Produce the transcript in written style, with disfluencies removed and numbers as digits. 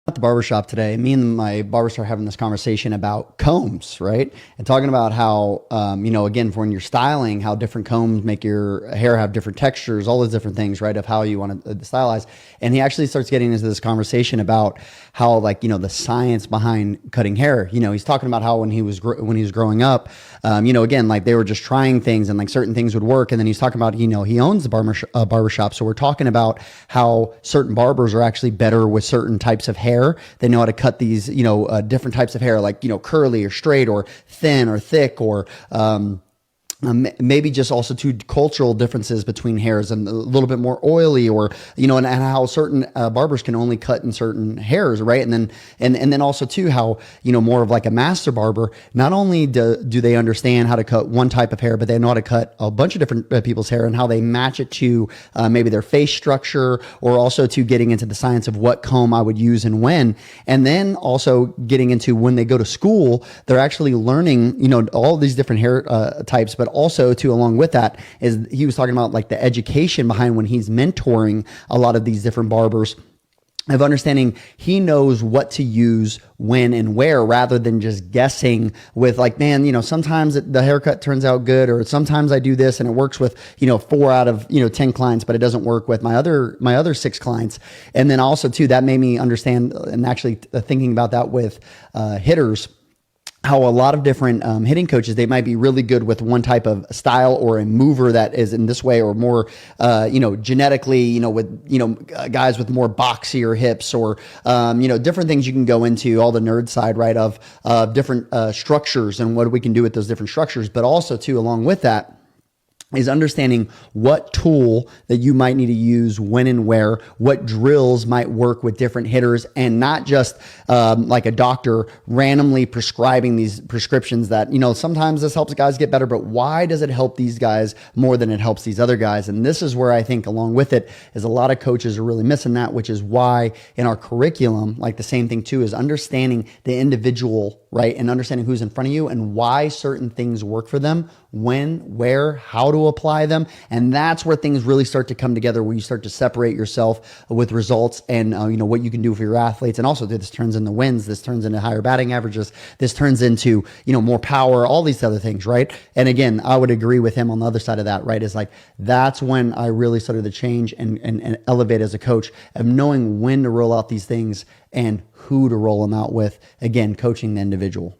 At the barbershop today, me and my barber are having this conversation about combs, right? And talking about how, again, for when you're styling, how different combs make your hair have different textures, all those different things, right? Of how you want to stylize. And he actually starts getting into this conversation about how, like, the science behind cutting hair. He's talking about how when he was growing up, again, like they were just trying things and like certain things would work. And then he's talking about, he owns the barbershop. So we're talking about how certain barbers are actually better with certain types of hair. They know how to cut these, different types of hair, like, curly or straight or thin or thick or, maybe just also two cultural differences between hairs and a little bit more oily or, and how certain barbers can only cut in certain hairs. Right. And then also too, how, more of like a master barber, not only do they understand how to cut one type of hair, but they know how to cut a bunch of different people's hair and how they match it to maybe their face structure, or also to getting into the science of what comb I would use and when. And then also getting into when they go to school, they're actually learning, all these different hair types, but also too, along with that, is he was talking about like the education behind when he's mentoring a lot of these different barbers, of understanding he knows what to use when and where, rather than just guessing with like, man, sometimes the haircut turns out good, or sometimes I do this and it works with, 4 out of, 10 clients, but it doesn't work with my other 6 clients. And then also too, that made me understand, and actually thinking about that with hitters, how a lot of different hitting coaches, they might be really good with one type of style or a mover that is in this way, or more, genetically, with, guys with more boxier hips, or, different things you can go into, all the nerd side, right, of different structures and what we can do with those different structures. But also too, along with that, is understanding what tool that you might need to use when and where, what drills might work with different hitters, and not just like a doctor randomly prescribing these prescriptions that, sometimes this helps guys get better, but why does it help these guys more than it helps these other guys? And this is where I think, along with it, is a lot of coaches are really missing that, which is why in our curriculum, like the same thing too, is understanding the individual, right? And understanding who's in front of you and why certain things work for them, when, where, how to apply them. And that's where things really start to come together, where you start to separate yourself with results and, what you can do for your athletes. And also this turns into wins. This turns into higher batting averages. This turns into, more power, all these other things, right? And again, I would agree with him on the other side of that, right? Is like, that's when I really started to change and elevate as a coach, of knowing when to roll out these things and who to roll them out with. Again, coaching the individual.